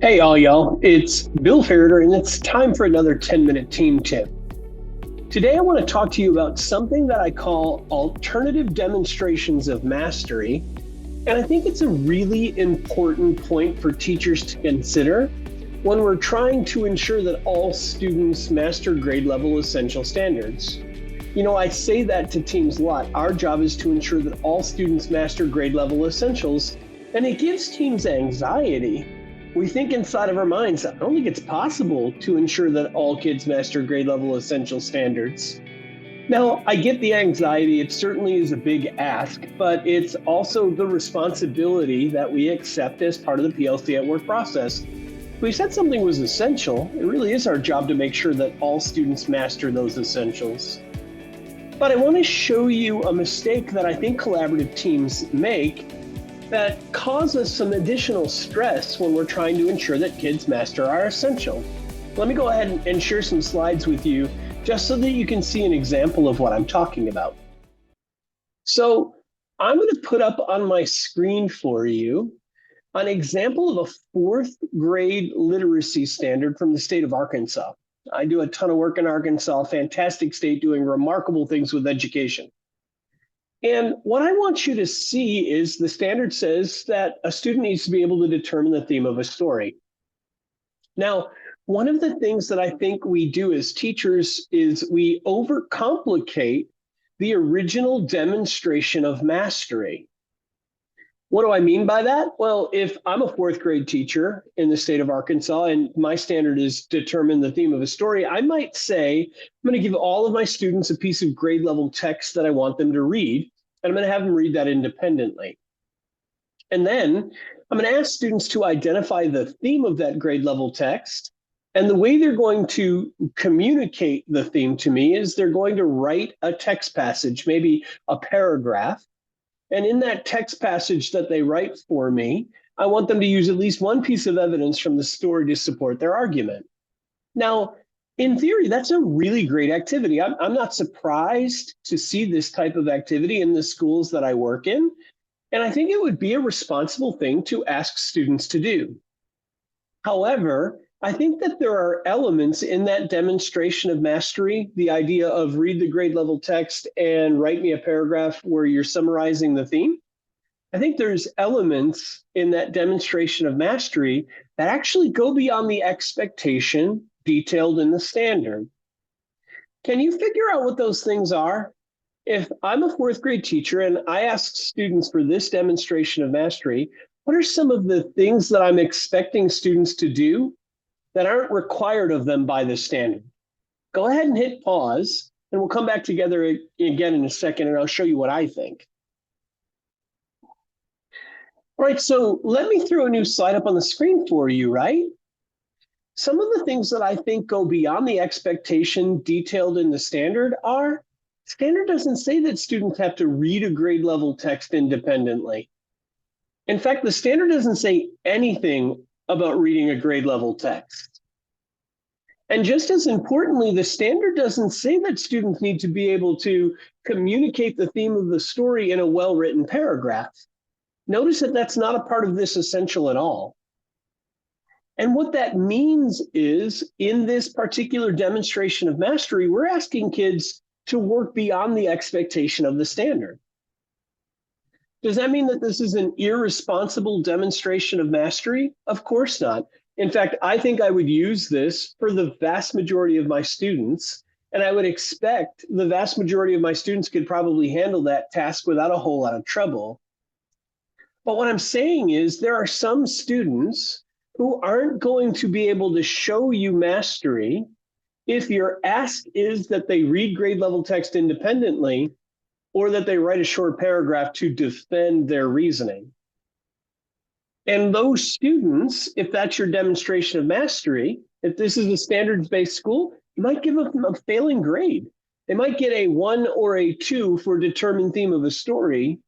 Hey, all y'all, it's Bill Ferriter, and it's time for another 10-minute team tip. Today, I want to talk to you about something that I call alternative demonstrations of mastery. And I think it's a really important point for teachers to consider when we're trying to ensure that all students master grade level essential standards. You know, I say that to teams a lot. Our job is to ensure that all students master grade level essentials, and it gives teams anxiety. We think inside of our minds, I don't think it's possible to ensure that all kids master grade level essential standards. Now, I get the anxiety. It certainly is a big ask, but it's also the responsibility that we accept as part of the PLC at work process. If we said something was essential, it really is our job to make sure that all students master those essentials. But I want to show you a mistake that I think collaborative teams make that causes some additional stress when we're trying to ensure that kids master our essential. Let me go ahead and share some slides with you just so that you can see an example of what I'm talking about. So I'm going to put up on my screen for you an example of a fourth grade literacy standard from the state of Arkansas. I do a ton of work in Arkansas, fantastic state doing remarkable things with education. And what I want you to see is the standard says that a student needs to be able to determine the theme of a story. Now, one of the things that I think we do as teachers is we overcomplicate the original demonstration of mastery. What do I mean by that? Well, if I'm a fourth grade teacher in the state of Arkansas and my standard is determine the theme of a story, I might say, I'm going to give all of my students a piece of grade level text that I want them to read, and I'm going to have them read that independently. And then I'm going to ask students to identify the theme of that grade level text. And the way they're going to communicate the theme to me is they're going to write a text passage, maybe a paragraph. And in that text passage that they write for me, I want them to use at least one piece of evidence from the story to support their argument. Now, in theory, that's a really great activity. I'm not surprised to see this type of activity in the schools that I work in. And I think it would be a responsible thing to ask students to do. However, I think that there are elements in that demonstration of mastery, the idea of read the grade level text and write me a paragraph where you're summarizing the theme. I think there's elements in that demonstration of mastery that actually go beyond the expectation detailed in the standard. Can you figure out what those things are? If I'm a fourth grade teacher and I ask students for this demonstration of mastery, what are some of the things that I'm expecting students to do that aren't required of them by the standard? Go ahead and hit pause, and we'll come back together again in a second, and I'll show you what I think. All right, so let me throw a new slide up on the screen for you, right? Some of the things that I think go beyond the expectation detailed in the standard are, standard doesn't say that students have to read a grade level text independently. In fact, the standard doesn't say anything about reading a grade level text. And just as importantly, the standard doesn't say that students need to be able to communicate the theme of the story in a well-written paragraph. Notice that that's not a part of this essential at all. And what that means is, in this particular demonstration of mastery, we're asking kids to work beyond the expectation of the standard. Does that mean that this is an irresponsible demonstration of mastery? Of course not. In fact, I think I would use this for the vast majority of my students, and I would expect the vast majority of my students could probably handle that task without a whole lot of trouble. But what I'm saying is there are some students who aren't going to be able to show you mastery if your ask is that they read grade level text independently or that they write a short paragraph to defend their reasoning. And those students, if that's your demonstration of mastery, if this is a standards-based school, you might give them a failing grade. They might get a 1 or a 2 for determined theme of a story,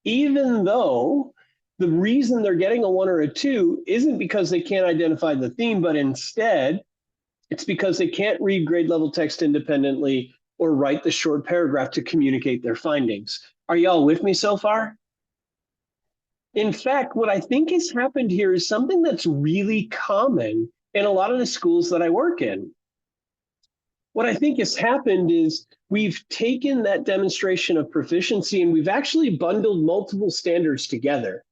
even though the reason they're getting a 1 or a 2 isn't because they can't identify the theme, but instead, it's because they can't read grade level text independently or write the short paragraph to communicate their findings. Are y'all with me so far? In fact, what I think has happened here is something that's really common in a lot of the schools that I work in. What I think has happened is we've taken that demonstration of proficiency and we've actually bundled multiple standards together.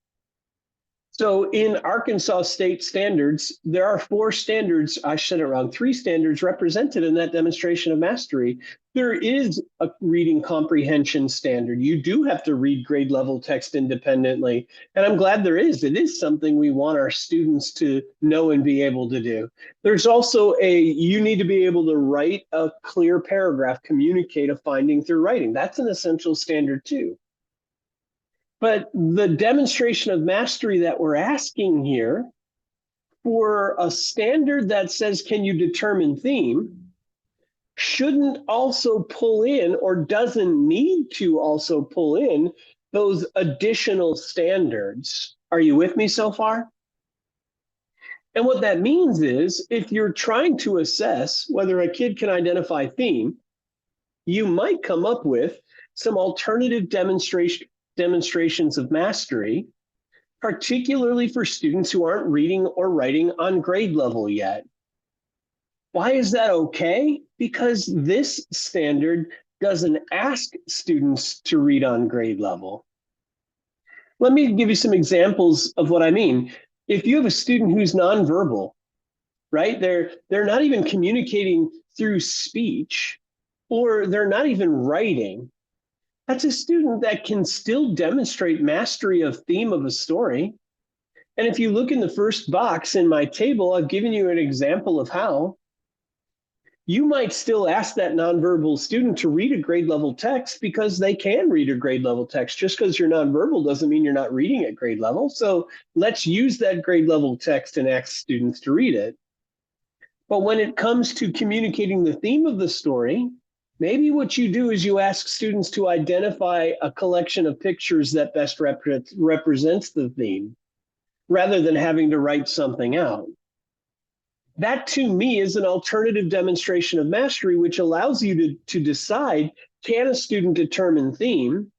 So in Arkansas state standards, there are 4 standards, I said it wrong, 3 standards represented in that demonstration of mastery. There is a reading comprehension standard. You do have to read grade level text independently. And I'm glad there is. It is something we want our students to know and be able to do. There's also you need to be able to write a clear paragraph, communicate a finding through writing. That's an essential standard too. But the demonstration of mastery that we're asking here for a standard that says, can you determine theme, shouldn't also pull in or doesn't need to also pull in those additional standards. Are you with me so far? And what that means is if you're trying to assess whether a kid can identify theme, you might come up with some alternative demonstrations of mastery, particularly for students who aren't reading or writing on grade level yet. Why is that okay? Because this standard doesn't ask students to read on grade level. Let me give you some examples of what I mean. If you have a student who's nonverbal, right? They're not even communicating through speech, or they're not even writing. That's a student that can still demonstrate mastery of theme of a story. And if you look in the first box in my table, I've given you an example of how. You might still ask that nonverbal student to read a grade level text because they can read a grade level text. Just because you're nonverbal doesn't mean you're not reading at grade level. So let's use that grade level text and ask students to read it. But when it comes to communicating the theme of the story, maybe what you do is you ask students to identify a collection of pictures that best represents the theme, rather than having to write something out. That, to me, is an alternative demonstration of mastery, which allows you to decide, can a student determine theme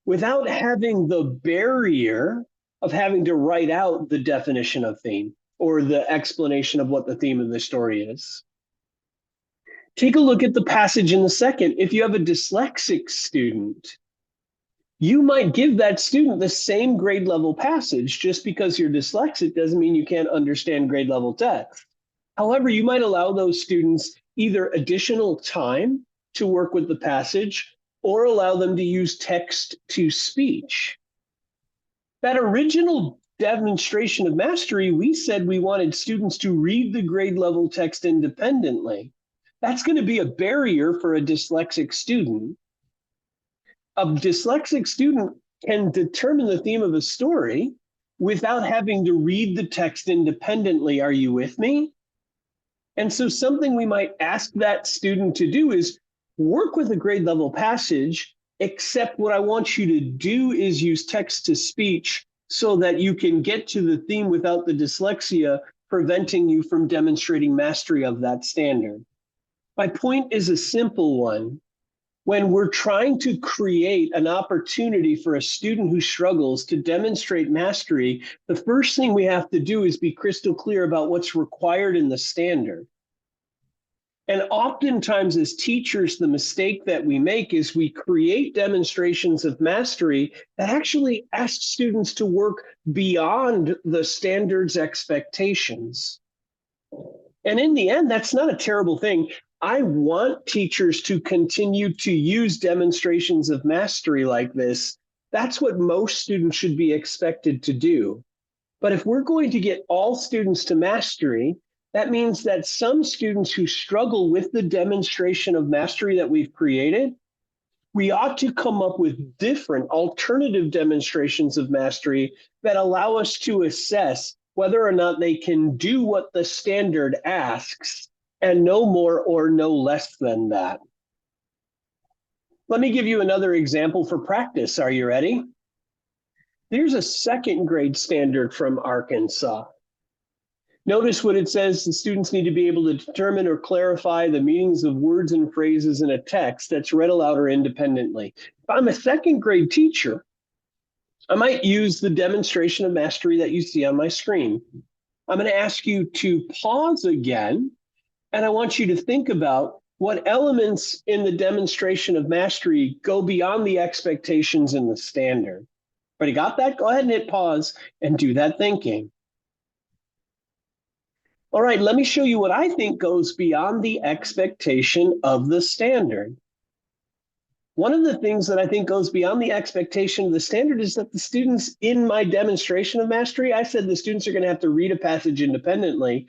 without having the barrier of having to write out the definition of theme or the explanation of what the theme of the story is. Take a look at the passage in the second. If you have a dyslexic student, you might give that student the same grade level passage. Just because you're dyslexic doesn't mean you can't understand grade level text. However, you might allow those students either additional time to work with the passage or allow them to use text to speech. That original demonstration of mastery, we said we wanted students to read the grade level text independently. That's going to be a barrier for a dyslexic student. A dyslexic student can determine the theme of a story without having to read the text independently. Are you with me? And so something we might ask that student to do is work with a grade level passage, except what I want you to do is use text to speech so that you can get to the theme without the dyslexia preventing you from demonstrating mastery of that standard. My point is a simple one. When we're trying to create an opportunity for a student who struggles to demonstrate mastery, the first thing we have to do is be crystal clear about what's required in the standard. And oftentimes as teachers, the mistake that we make is we create demonstrations of mastery that actually ask students to work beyond the standard's expectations. And in the end, that's not a terrible thing. I want teachers to continue to use demonstrations of mastery like this. That's what most students should be expected to do. But if we're going to get all students to mastery, that means that some students who struggle with the demonstration of mastery that we've created, we ought to come up with different alternative demonstrations of mastery that allow us to assess whether or not they can do what the standard asks and no more or no less than that. Let me give you another example for practice. Are you ready? Here's a second grade standard from Arkansas. Notice what it says: the students need to be able to determine or clarify the meanings of words and phrases in a text that's read aloud or independently. If I'm a second grade teacher, I might use the demonstration of mastery that you see on my screen. I'm going to ask you to pause again, and I want you to think about what elements in the demonstration of mastery go beyond the expectations in the standard. Already got that? Go ahead and hit pause and do that thinking. All right, let me show you what I think goes beyond the expectation of the standard. One of the things that I think goes beyond the expectation of the standard is that the students in my demonstration of mastery, I said the students are going to have to read a passage independently.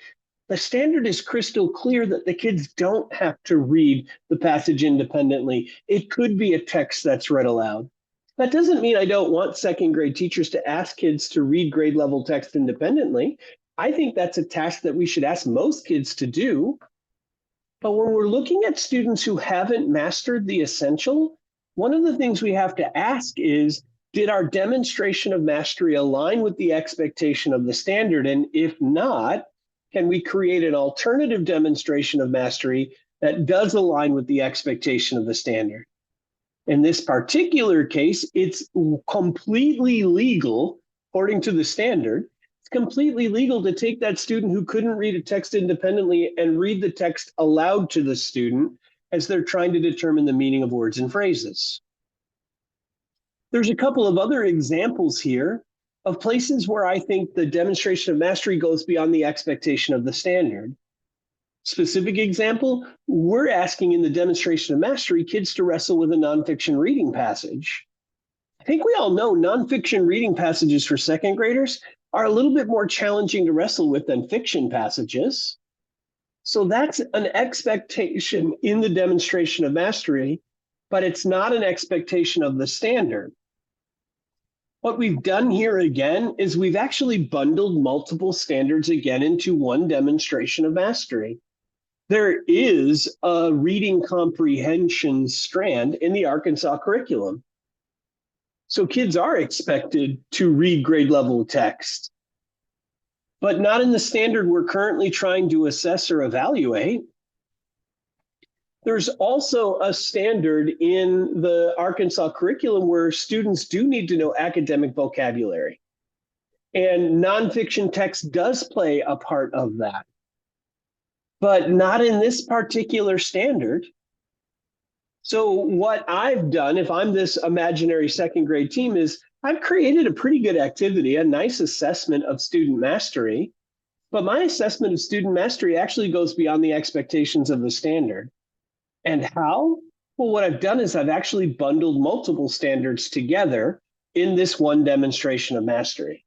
The standard is crystal clear that the kids don't have to read the passage independently. It could be a text that's read aloud. That doesn't mean I don't want second grade teachers to ask kids to read grade level text independently. I think that's a task that we should ask most kids to do. But when we're looking at students who haven't mastered the essential, one of the things we have to ask is, did our demonstration of mastery align with the expectation of the standard? And if not, can we create an alternative demonstration of mastery that does align with the expectation of the standard? In this particular case, it's completely legal, according to the standard. It's completely legal to take that student who couldn't read a text independently and read the text aloud to the student as they're trying to determine the meaning of words and phrases. There's a couple of other examples here of places where I think the demonstration of mastery goes beyond the expectation of the standard. Specific example, we're asking in the demonstration of mastery kids to wrestle with a nonfiction reading passage. I think we all know nonfiction reading passages for second graders are a little bit more challenging to wrestle with than fiction passages. So that's an expectation in the demonstration of mastery, but it's not an expectation of the standard. What we've done here again is we've actually bundled multiple standards again into one demonstration of mastery. There is a reading comprehension strand in the Arkansas curriculum. So kids are expected to read grade level text, but not in the standard we're currently trying to assess or evaluate. There's also a standard in the Arkansas curriculum where students do need to know academic vocabulary. And nonfiction text does play a part of that, but not in this particular standard. So what I've done, if I'm this imaginary second grade team, is I've created a pretty good activity, a nice assessment of student mastery, but my assessment of student mastery actually goes beyond the expectations of the standard. And how? Well, what I've done is I've actually bundled multiple standards together in this one demonstration of mastery.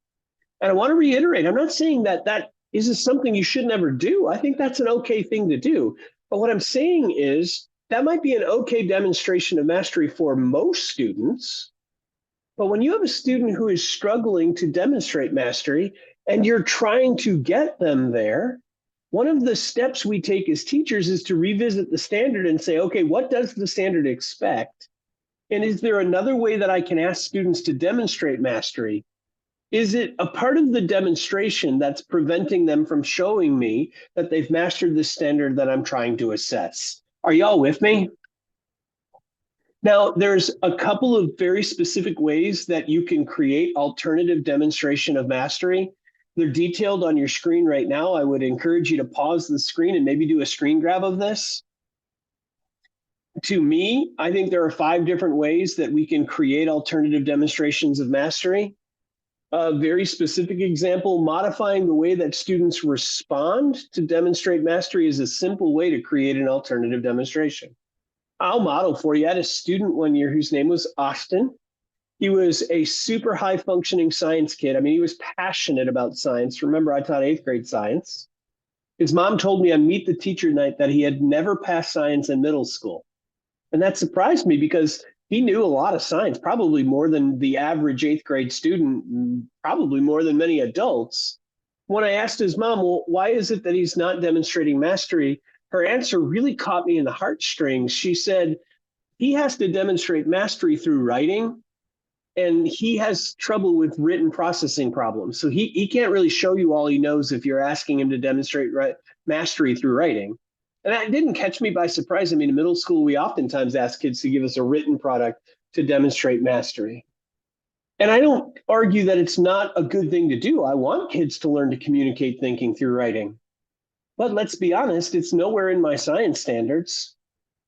And I want to reiterate, I'm not saying that that is something you should never do. I think that's an okay thing to do. But what I'm saying is that might be an okay demonstration of mastery for most students. But when you have a student who is struggling to demonstrate mastery and you're trying to get them there, one of the steps we take as teachers is to revisit the standard and say, okay, what does the standard expect? And is there another way that I can ask students to demonstrate mastery? Is it a part of the demonstration that's preventing them from showing me that they've mastered the standard that I'm trying to assess? Are y'all with me? Now, there's a couple of very specific ways that you can create alternative demonstration of mastery. They're detailed on your screen right now. I would encourage you to pause the screen and maybe do a screen grab of this. To me, I think there are 5 different ways that we can create alternative demonstrations of mastery. A very specific example, modifying the way that students respond to demonstrate mastery is a simple way to create an alternative demonstration. I'll model for you. I had a student one year whose name was Austin. He was a super high functioning science kid. I mean, he was passionate about science. Remember, I taught 8th grade science. His mom told me on Meet the Teacher night that he had never passed science in middle school. And that surprised me because he knew a lot of science, probably more than the average 8th grade student, probably more than many adults. When I asked his mom, well, why is it that he's not demonstrating mastery? Her answer really caught me in the heartstrings. She said, he has to demonstrate mastery through writing, and he has trouble with written processing problems. So he can't really show you all he knows if you're asking him to demonstrate mastery through writing. And that didn't catch me by surprise. I mean, in middle school, we oftentimes ask kids to give us a written product to demonstrate mastery. And I don't argue that it's not a good thing to do. I want kids to learn to communicate thinking through writing. But let's be honest, it's nowhere in my science standards.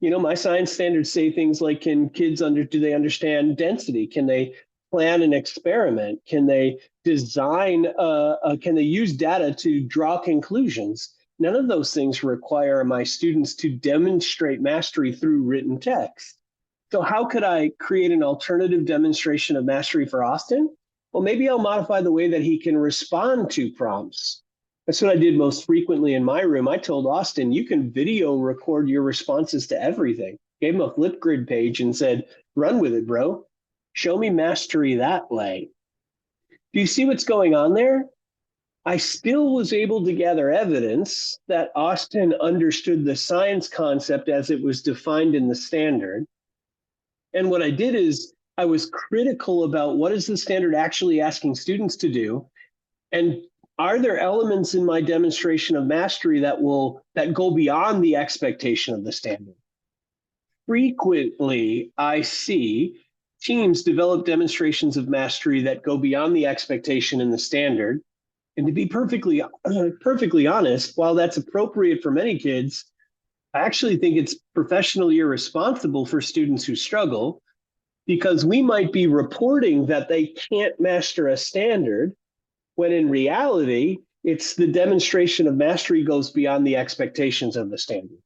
My science standards say things like, do they understand density? Can they plan an experiment? Can they can they use data to draw conclusions? None of those things require my students to demonstrate mastery through written text. So how could I create an alternative demonstration of mastery for Austin? Well, maybe I'll modify the way that he can respond to prompts. That's what I did most frequently in my room. I told Austin, you can video record your responses to everything. Gave him a Flipgrid page and said, run with it, bro. Show me mastery that way. Do you see what's going on there? I still was able to gather evidence that Austin understood the science concept as it was defined in the standard. And what I did is I was critical about what is the standard actually asking students to do, and are there elements in my demonstration of mastery that go beyond the expectation of the standard? Frequently, I see teams develop demonstrations of mastery that go beyond the expectation in the standard. And to be perfectly honest, while that's appropriate for many kids, I actually think it's professionally irresponsible for students who struggle, because we might be reporting that they can't master a standard, when in reality, it's the demonstration of mastery goes beyond the expectations of the standard.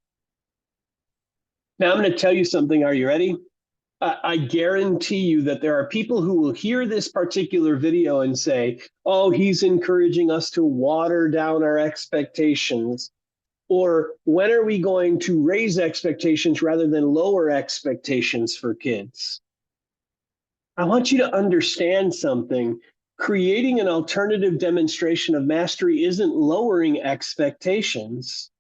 Now, I'm going to tell you something. Are you ready? I guarantee you that there are people who will hear this particular video and say, oh, he's encouraging us to water down our expectations. Or when are we going to raise expectations rather than lower expectations for kids? I want you to understand something. Creating an alternative demonstration of mastery isn't lowering expectations.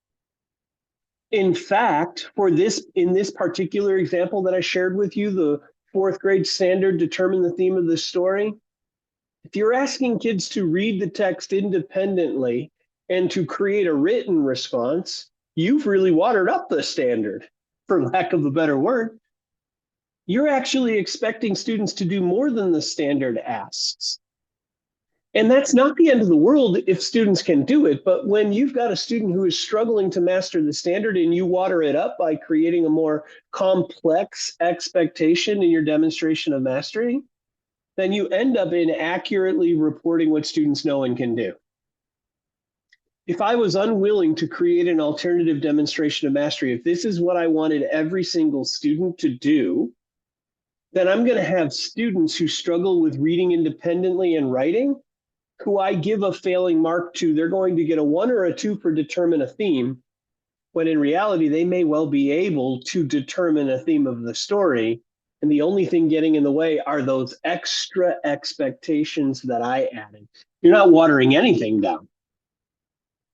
In fact, in this particular example that I shared with you, the fourth grade standard, determine the theme of the story. If you're asking kids to read the text independently and to create a written response, you've really watered up the standard, for lack of a better word. You're actually expecting students to do more than the standard asks. And that's not the end of the world if students can do it, but when you've got a student who is struggling to master the standard and you water it up by creating a more complex expectation in your demonstration of mastery, then you end up inaccurately reporting what students know and can do. If I was unwilling to create an alternative demonstration of mastery, if this is what I wanted every single student to do, then I'm going to have students who struggle with reading independently and writing, who I give a failing mark to. They're going to get a 1 or a 2 for determine a theme, when in reality, they may well be able to determine a theme of the story. And the only thing getting in the way are those extra expectations that I added. You're not watering anything down.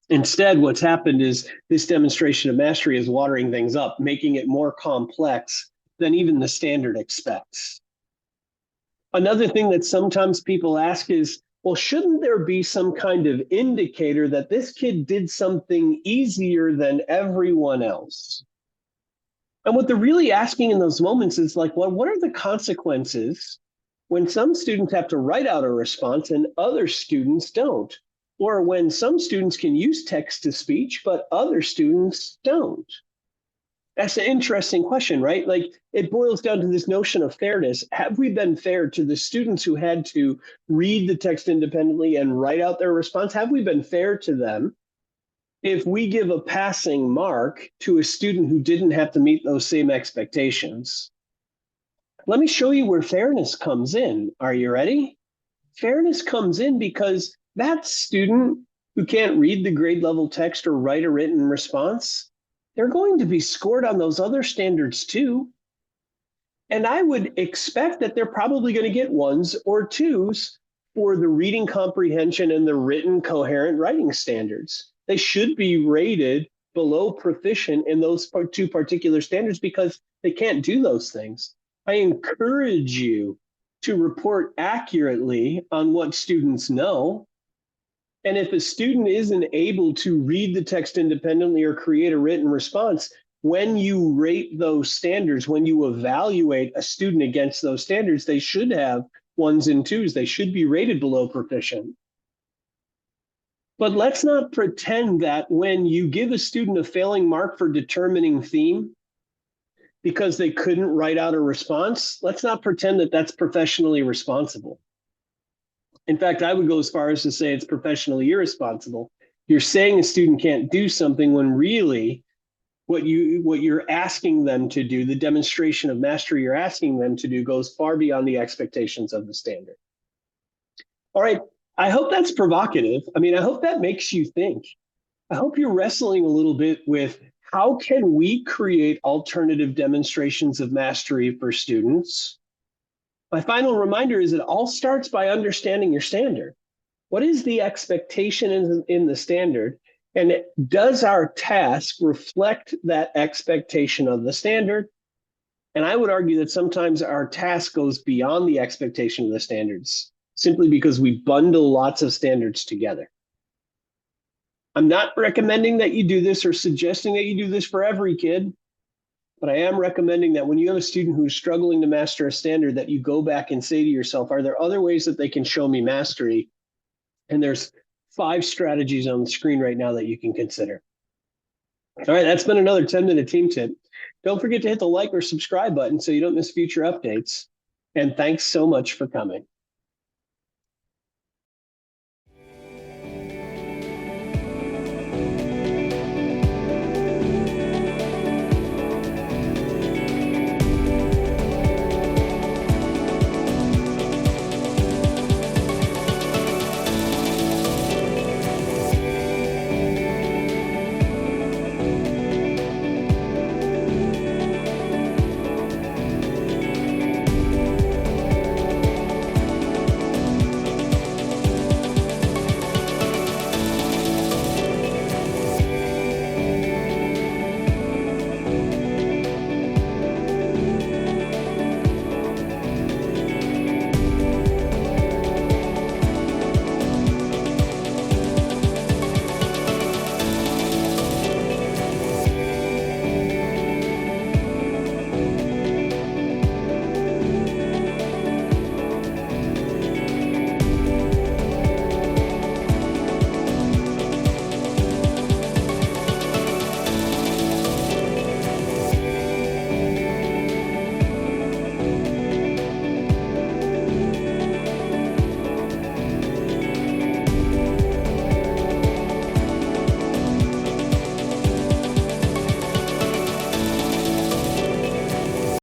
Instead, what's happened is this demonstration of mastery is watering things up, making it more complex than even the standard expects. Another thing that sometimes people ask is, well, shouldn't there be some kind of indicator that this kid did something easier than everyone else? And what they're really asking in those moments is like, well, what are the consequences when some students have to write out a response and other students don't? Or when some students can use text to speech, but other students don't? That's an interesting question, right? Like, it boils down to this notion of fairness. Have we been fair to the students who had to read the text independently and write out their response? Have we been fair to them if we give a passing mark to a student who didn't have to meet those same expectations? Let me show you where fairness comes in. Are you ready? Fairness comes in because that student who can't read the grade level text or write a written response, they're going to be scored on those other standards too. And I would expect that they're probably going to get 1s or 2s for the reading comprehension and the written coherent writing standards. They should be rated below proficient in those 2 particular standards because they can't do those things. I encourage you to report accurately on what students know. And if a student isn't able to read the text independently or create a written response, when you rate those standards, when you evaluate a student against those standards, they should have ones and twos. They should be rated below proficient. But let's not pretend that when you give a student a failing mark for determining theme because they couldn't write out a response, let's not pretend that that's professionally responsible. In fact, I would go as far as to say it's professionally irresponsible. You're saying a student can't do something when really what you're asking them to do, the demonstration of mastery you're asking them to do, goes far beyond the expectations of the standard. All right, I hope that's provocative. I mean, I hope that makes you think. I hope you're wrestling a little bit with how can we create alternative demonstrations of mastery for students? My final reminder is it all starts by understanding your standard. What is the expectation in the standard? And does our task reflect that expectation of the standard? And I would argue that sometimes our task goes beyond the expectation of the standards, simply because we bundle lots of standards together. I'm not recommending that you do this or suggesting that you do this for every kid, but I am recommending that when you have a student who's struggling to master a standard, that you go back and say to yourself, are there other ways that they can show me mastery? And there's 5 strategies on the screen right now that you can consider. All right, that's been another 10-minute team tip. Don't forget to hit the like or subscribe button so you don't miss future updates. And thanks so much for coming.